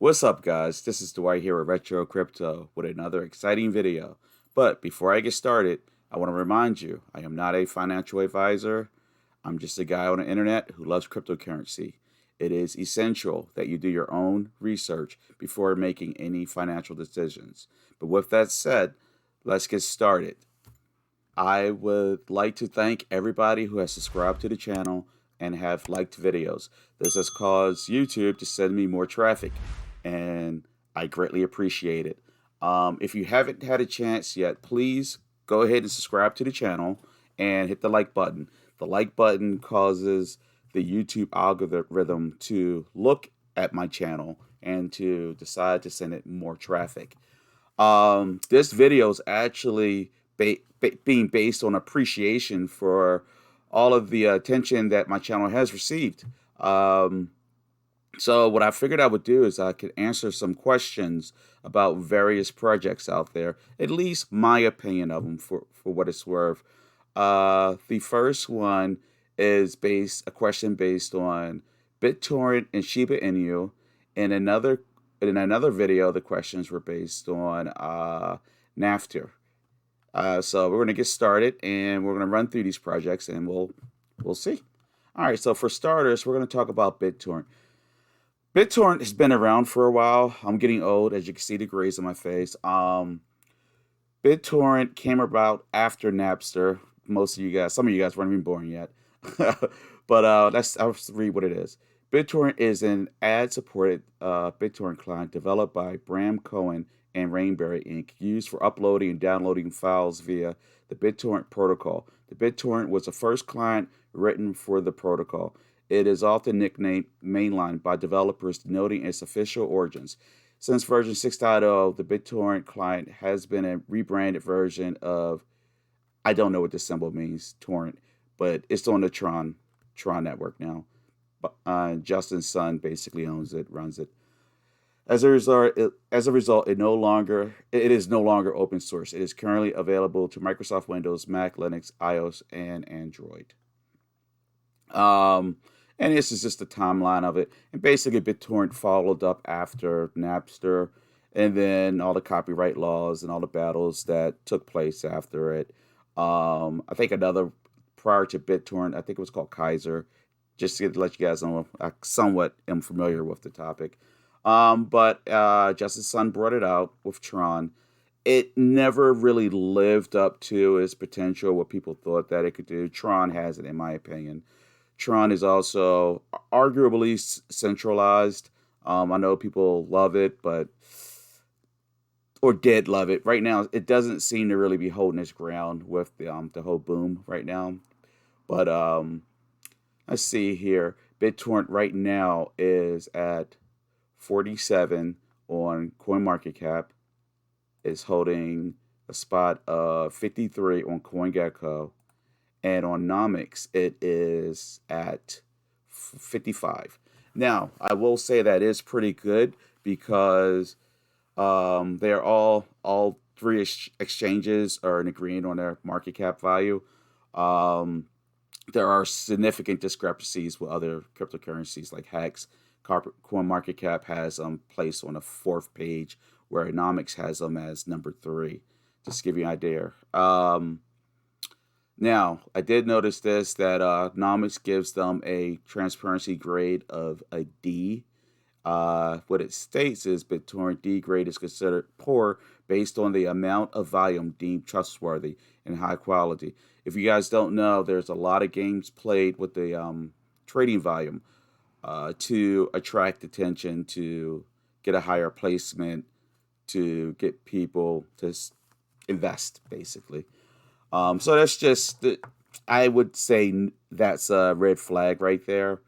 What's up, guys? This is Dwight here at Retro Crypto with another exciting video. But before I get started, I want to remind you I am not a financial advisor. I'm just a guy on the internet who loves cryptocurrency. It is essential that you do your own research before making any financial decisions. But with that said, let's get started. I would like to thank everybody who has subscribed to the channel and have liked videos. This has caused YouTube to send me more traffic, and I greatly appreciate it. If you haven't had a chance yet, please go ahead and subscribe to the channel and hit the like button. The like button causes the YouTube algorithm to look at my channel and to decide to send it more traffic. This video is actually being based on appreciation for all of the attention that my channel has received. Um, so what I figured I would do is I could answer some questions about various projects out there, at least my opinion of them for what it's worth. The first one is a question based on BitTorrent and Shiba Inu. In another video, the questions were based on Nafter. So we're gonna get started and we're gonna run through these projects and we'll see. All right, so for starters, we're gonna talk about BitTorrent. BitTorrent has been around for a while. I'm getting old, as you can see the grays on my face. BitTorrent came about after Napster. Some of you guys weren't even born yet. But I'll just read what it is. BitTorrent is an ad-supported BitTorrent client developed by Bram Cohen and Rainberry Inc., used for uploading and downloading files via the BitTorrent protocol. The BitTorrent was the first client written for the protocol. It is often nicknamed Mainline by developers, denoting its official origins. Since version 6.0, the BitTorrent client has been a rebranded version of, I don't know what this symbol means, torrent, but it's on the Tron network now. Justin's son basically owns it, runs it. As a result, it is no longer open source. It is currently available to Microsoft Windows, Mac, Linux, iOS, and Android. Um, and this is just the timeline of it. And basically, BitTorrent followed up after Napster, and then all the copyright laws and all the battles that took place after it. I think another prior to BitTorrent, I think it was called Kaiser. Just to let you guys know, I somewhat am familiar with the topic. But Justin's son brought it out with Tron. It never really lived up to its potential, what people thought that it could do. Tron has it, in my opinion. Tron is also arguably centralized. I know people love it, or did love it. Right now, it doesn't seem to really be holding its ground with the whole boom right now. But let's see here. BitTorrent right now is at 47 on CoinMarketCap. Is holding a spot of 53 on CoinGecko. And on Nomics, it is at 55. Now, I will say that is pretty good because they're all three exchanges are in agreement on their market cap value. Um, there are significant discrepancies with other cryptocurrencies like Hex. CoinMarketCap has them placed on the fourth page, where Nomics has them as number three. Just to give you an idea. Now, I did notice this that Nomics gives them a transparency grade of a D. What it states is BitTorrent D grade is considered poor based on the amount of volume deemed trustworthy and high quality. If you guys don't know, there's a lot of games played with the trading volume to attract attention, to get a higher placement, to get people to invest, basically. So that's just, I would say that's a red flag right there.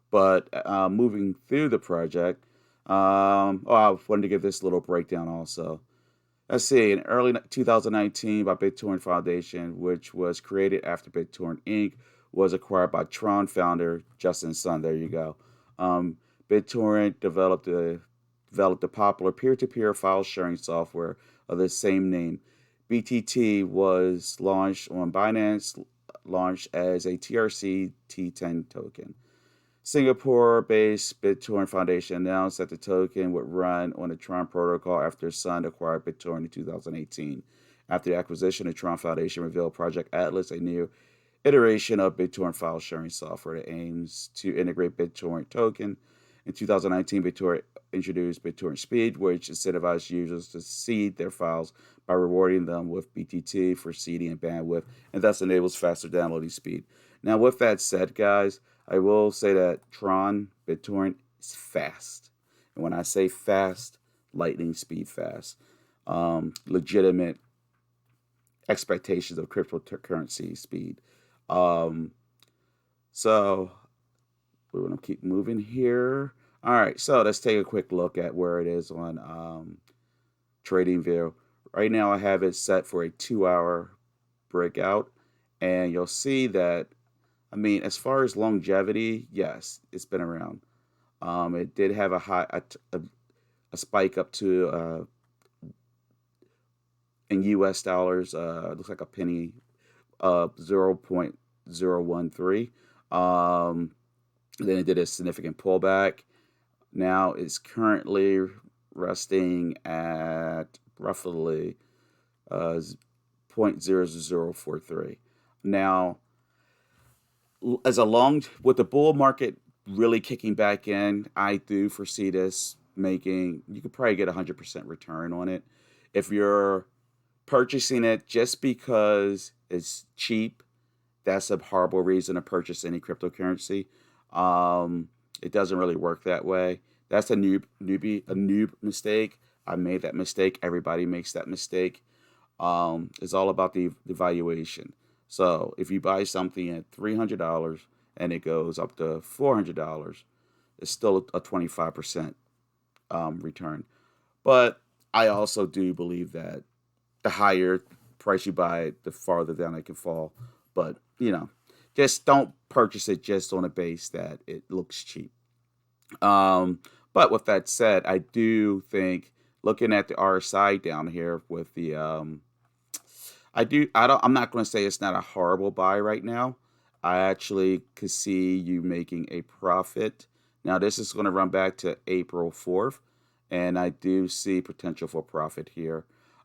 But moving through the project, I wanted to give this little breakdown also. Let's see, in early 2019 by BitTorrent Foundation, which was created after BitTorrent Inc., was acquired by Tron founder Justin Sun. There you go. BitTorrent developed a popular peer-to-peer file sharing software of the same name. BTT was launched on Binance, launched as a TRC T10 token. Singapore-based BitTorrent Foundation announced that the token would run on the Tron protocol after Sun acquired BitTorrent in 2018. After the acquisition, the Tron Foundation revealed Project Atlas, a new iteration of BitTorrent file sharing software that aims to integrate BitTorrent token. In 2019, BitTorrent introduced BitTorrent Speed, which incentivized users to seed their files by rewarding them with BTT for seeding and bandwidth, and thus enables faster downloading speed. Now, with that said, guys, I will say that Tron BitTorrent is fast. And when I say fast, lightning speed fast. Legitimate expectations of cryptocurrency speed. So we're going to keep moving here. All right, so let's take a quick look at where it is on TradingView. Right now I have it set for a 2-hour breakout, and you'll see that, I mean, as far as longevity, yes, it's been around. It did have a spike up to in US dollars, looks like a penny, 0.013. Then it did a significant pullback. Now it's currently resting at roughly 0.0043. Now, as with the bull market really kicking back in, I do foresee this you could probably get 100% return on it. If you're purchasing it just because it's cheap, that's a horrible reason to purchase any cryptocurrency. It doesn't really work that way. That's a noob mistake. I made that mistake. Everybody makes that mistake. It's all about the valuation. So if you buy something at $300 and it goes up to $400, it's still a 25% return. But I also do believe that the higher price you buy it, the farther down it can fall. But, just don't purchase it just on a base that it looks cheap. But with that said, I do think looking at the RSI down here with the I'm not going to say it's not a horrible buy right now. I actually could see you making a profit. Now this is going to run back to April 4th, and I do see potential for profit here.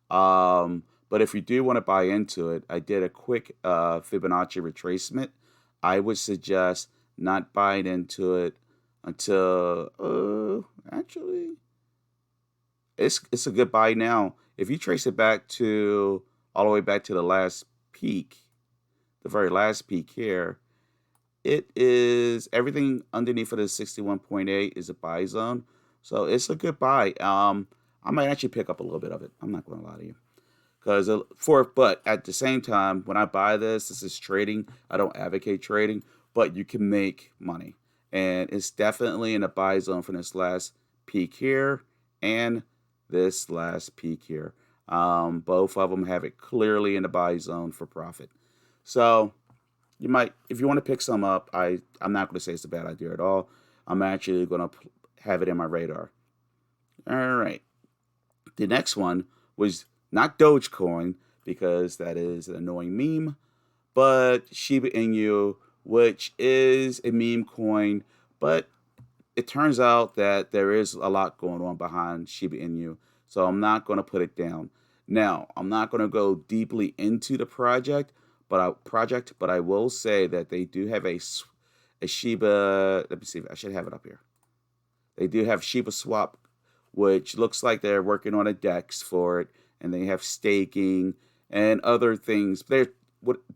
But if you do want to buy into it, I did a quick Fibonacci retracement. I would suggest not buying into it until actually it's a good buy now. If you trace it back to all the way back to the last peak, the very last peak here, it is everything underneath of the 61.8 is a buy zone. So it's a good buy. I might actually pick up a little bit of it. I'm not going to lie to you. But at the same time, when I buy this is trading. I don't advocate trading, but you can make money. And it's definitely in a buy zone from this last peak here and this last peak here. Both of them have it clearly in the buy zone for profit. So you might, if you want to pick some up, I'm not going to say it's a bad idea at all. I'm actually going to have it in my radar. All right. The next one was not Dogecoin, because that is an annoying meme, but Shiba Inu, which is a meme coin, but it turns out that there is a lot going on behind Shiba Inu, so I'm not going to put it down. Now, I'm not going to go deeply into the project, but I will say that they do have a Shiba, let me see, I should have it up here. They do have Shiba Swap, which looks like they're working on a DEX for it, and they have staking and other things.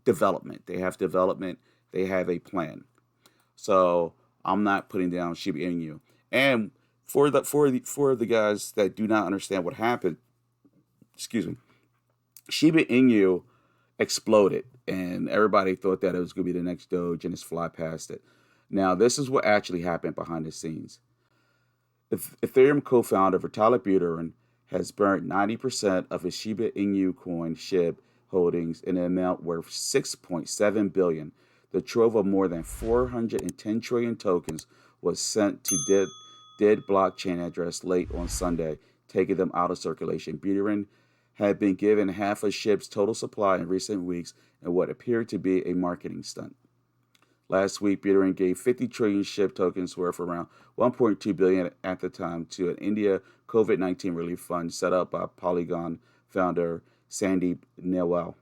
Development. They have development. They have a plan. So I'm not putting down Shiba Inu. And for the guys that do not understand what happened, excuse me, Shiba Inu exploded, and everybody thought that it was going to be the next Doge, and it's fly past it. Now, this is what actually happened behind the scenes. Ethereum co-founder Vitalik Buterin has burned 90% of his Shiba Inu coin SHIB holdings in an amount worth $6.7 billion. The trove of more than 410 trillion tokens was sent to dead blockchain address late on Sunday, taking them out of circulation. Buterin had been given half of SHIB's total supply in recent weeks in what appeared to be a marketing stunt. Last week, BitTorrent gave 50 trillion SHIB tokens worth around 1.2 billion at the time to an India COVID-19 relief fund set up by Polygon founder Sandeep Newell.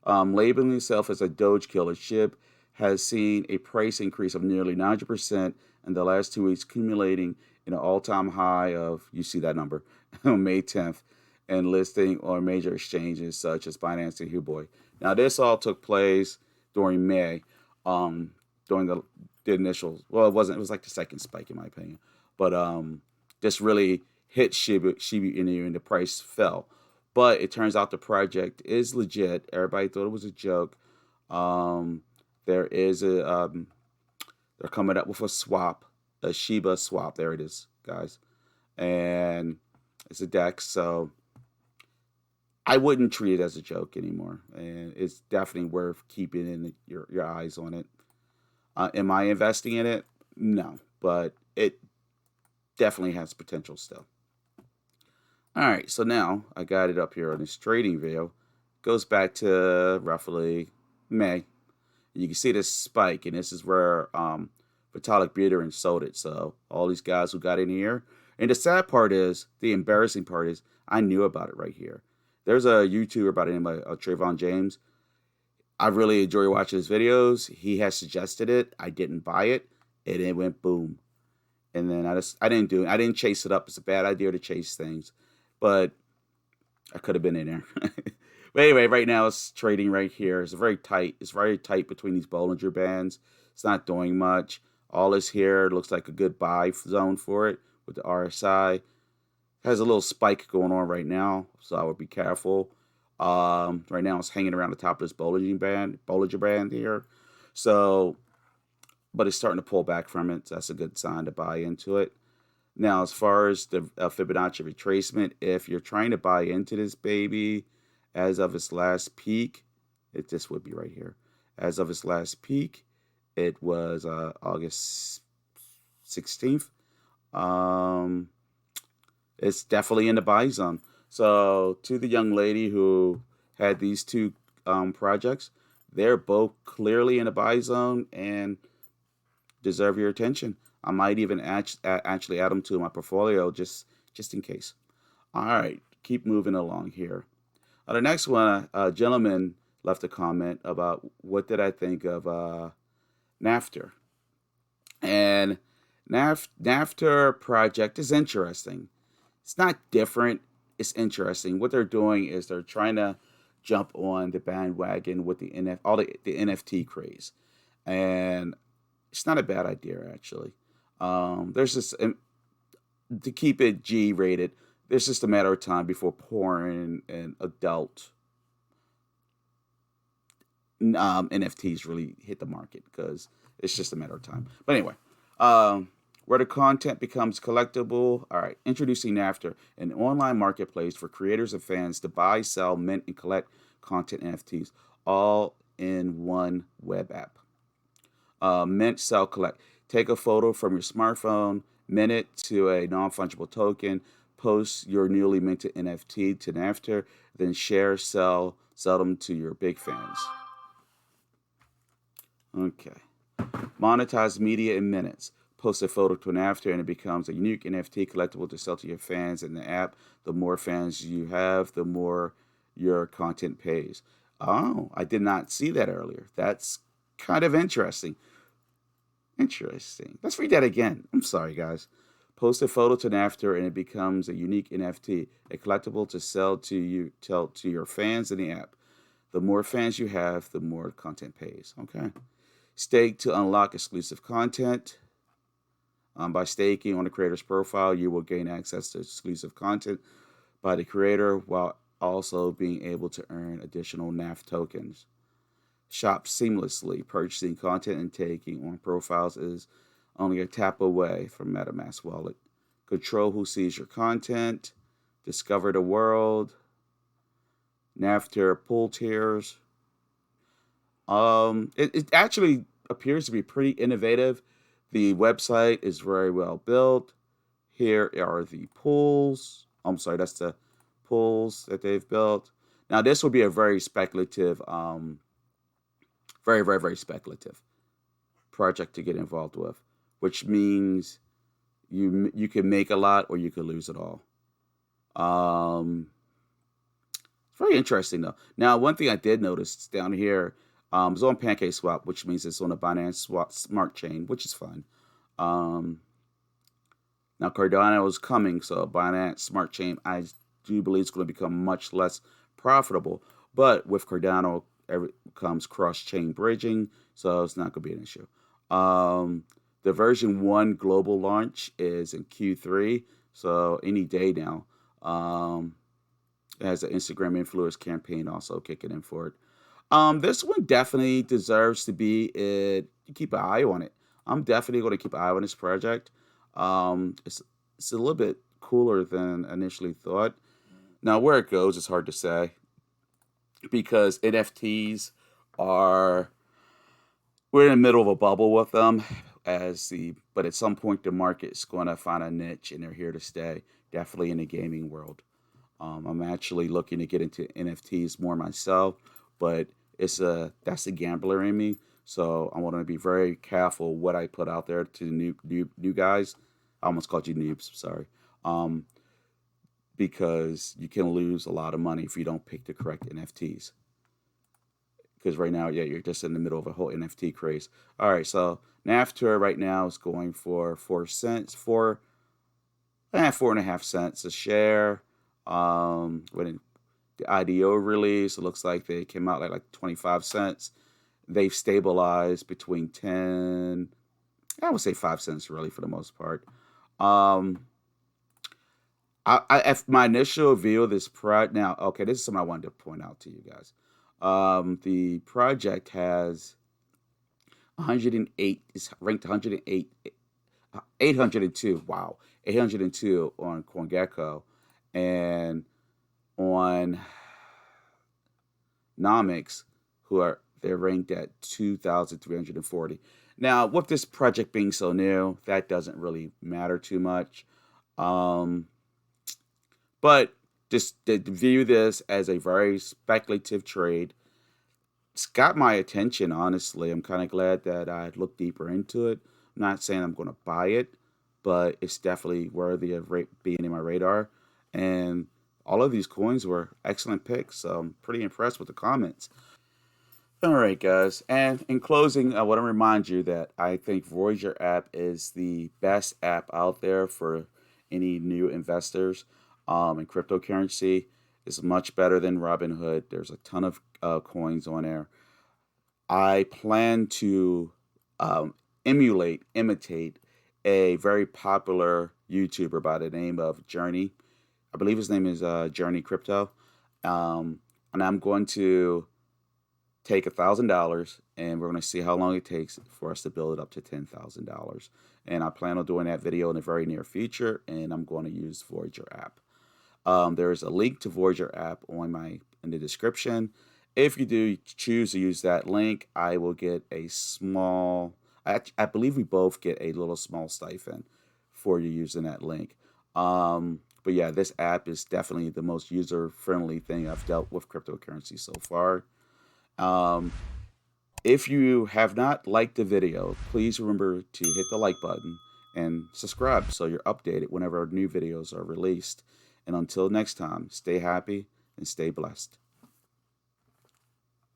Labeling itself as a Doge killer, SHIB has seen a price increase of nearly 90% in the last 2 weeks, accumulating an all-time high of, you see that number, on May 10th, and listing on major exchanges such as Binance and Huobi. Now, this all took place during May, during the initial, well, it was like the second spike in my opinion, but this really hit Shiba Inu and the price fell. But it turns out the project is legit. Everybody thought it was a joke. Um, there is they're coming up with a swap, a Shiba swap. There it is, guys, and it's a DEX. So I wouldn't treat it as a joke anymore, and it's definitely worth keeping in your eyes on it. Am I investing in it? No, but it definitely has potential still. All right, so now I got it up here on this trading video. Goes back to roughly May. You can see this spike, and this is where Vitalik Buterin sold it. So all these guys who got in here, and the sad part is, the embarrassing part is, I knew about it right here. There's a YouTuber by the name of Trayvon James. I really enjoy watching his videos. He has suggested it. I didn't buy it, and it went boom. And then I didn't do it. I didn't chase it up. It's a bad idea to chase things, but I could have been in there. But anyway, right now it's trading right here. It's very tight. It's very tight between these Bollinger Bands. It's not doing much. All this here looks like a good buy zone for it with the RSI. Has a little spike going on right now, so I would be careful. Right now it's hanging around the top of this Bollinger Band here. So, but it's starting to pull back from it. So that's a good sign to buy into it. Now, as far as the Fibonacci retracement, if you're trying to buy into this baby, as of its last peak, this would be right here. As of its last peak, it was August 16th. It's definitely in the buy zone. So to the young lady who had these two projects, they're both clearly in the buy zone and deserve your attention. I might even actually add them to my portfolio just in case. All right, keep moving along here. The next one, a gentleman left a comment about what did I think of Nafter. And Nafter project is interesting. It's not different. It's interesting. What they're doing is they're trying to jump on the bandwagon with the the NFT craze, and it's not a bad idea actually. There's this to keep it G rated. There's just a matter of time before porn and adult NFTs really hit the market because it's just a matter of time. But anyway, where the content becomes collectible. All right, introducing Nafter, an online marketplace for creators and fans to buy, sell, mint, and collect content NFTs, all in one web app. Mint, sell, collect. Take a photo from your smartphone, mint it to a non-fungible token, post your newly minted NFT to Nafter, then share, sell them to your big fans. Okay. Monetize media in minutes. Post a photo to an Nafter and it becomes a unique NFT collectible to sell to your fans in the app. The more fans you have, the more your content pays. Oh, I did not see that earlier. That's kind of interesting. Interesting. Let's read that again. I'm sorry, guys. Post a photo to Nafter and it becomes a unique NFT, a collectible to sell to your fans in the app. The more fans you have, the more content pays. Okay. Stake to unlock exclusive content. By staking on the creator's profile, you will gain access to exclusive content by the creator while also being able to earn additional NAF tokens. Shop seamlessly. Purchasing content and taking on profiles is only a tap away from MetaMask Wallet. Control who sees your content. Discover the world. Nafter pool tiers. It actually appears to be pretty innovative. The website is very well built. Here are the pools. I'm sorry, that's the pools that they've built. Now, this will be a very speculative, very, very, very speculative. project to get involved with, which means you can make a lot or you could lose it all. It's very interesting though. Now, one thing I did notice down here is on PancakeSwap, which means it's on a Binance Swap Smart Chain, which is fine. Now Cardano is coming, so Binance Smart Chain I do believe it's going to become much less profitable. But with Cardano, comes cross-chain bridging, so it's not going to be an issue. The version 1 global launch is in Q3, so any day now. It has an Instagram influence campaign also kicking in for it. This one definitely deserves to be it. Keep an eye on it. I'm definitely going to keep an eye on this project. It's a little bit cooler than initially thought. Now, where it goes is hard to say because NFTs are we're in the middle of a bubble with them but at some point the market's going to find a niche and they're here to stay. Definitely in the gaming world. I'm actually looking to get into NFTs more myself, but that's a gambler in me. So I want to be very careful what I put out there to new guys. I almost called you noobs, sorry. Because you can lose a lot of money if you don't pick the correct NFTs. Because right now, yeah, you're just in the middle of a whole NFT craze. All right, so Nafter right now is going for 4.5 cents a share. When the IDO release, it looks like they came out like 25 cents. They've stabilized between 10, I would say 5 cents really for the most part. If my initial view of this project, now, okay, this is something I wanted to point out to you guys. The project has 108, it's ranked 108, 802, wow, 802 on CoinGecko, and on Nomics, they're ranked at 2,340. Now, with this project being so new, that doesn't really matter too much. But just to view this as a very speculative trade, it's got my attention, honestly. I'm kind of glad that I looked deeper into it. I'm not saying I'm going to buy it, but it's definitely worthy of being in my radar. And all of these coins were excellent picks, so I'm pretty impressed with the comments. All right, guys. And in closing, I want to remind you that I think Voyager app is the best app out there for any new investors in cryptocurrency. It's much better than Robinhood. There's a ton of coins on there. I plan to imitate a very popular YouTuber by the name of Journey. I believe his name is Journey Crypto. And I'm going to take $1,000 and we're going to see how long it takes for us to build it up to $10,000. And I plan on doing that video in the very near future, and I'm going to use Voyager app. There is a link to Voyager app in the description. If you do choose to use that link, I will get a small, I believe we both get a little small stipend for you using that link. But yeah, this app is definitely the most user-friendly thing I've dealt with cryptocurrency so far. If you have not liked the video, please remember to hit the like button and subscribe so you're updated whenever new videos are released. And until next time, stay happy and stay blessed.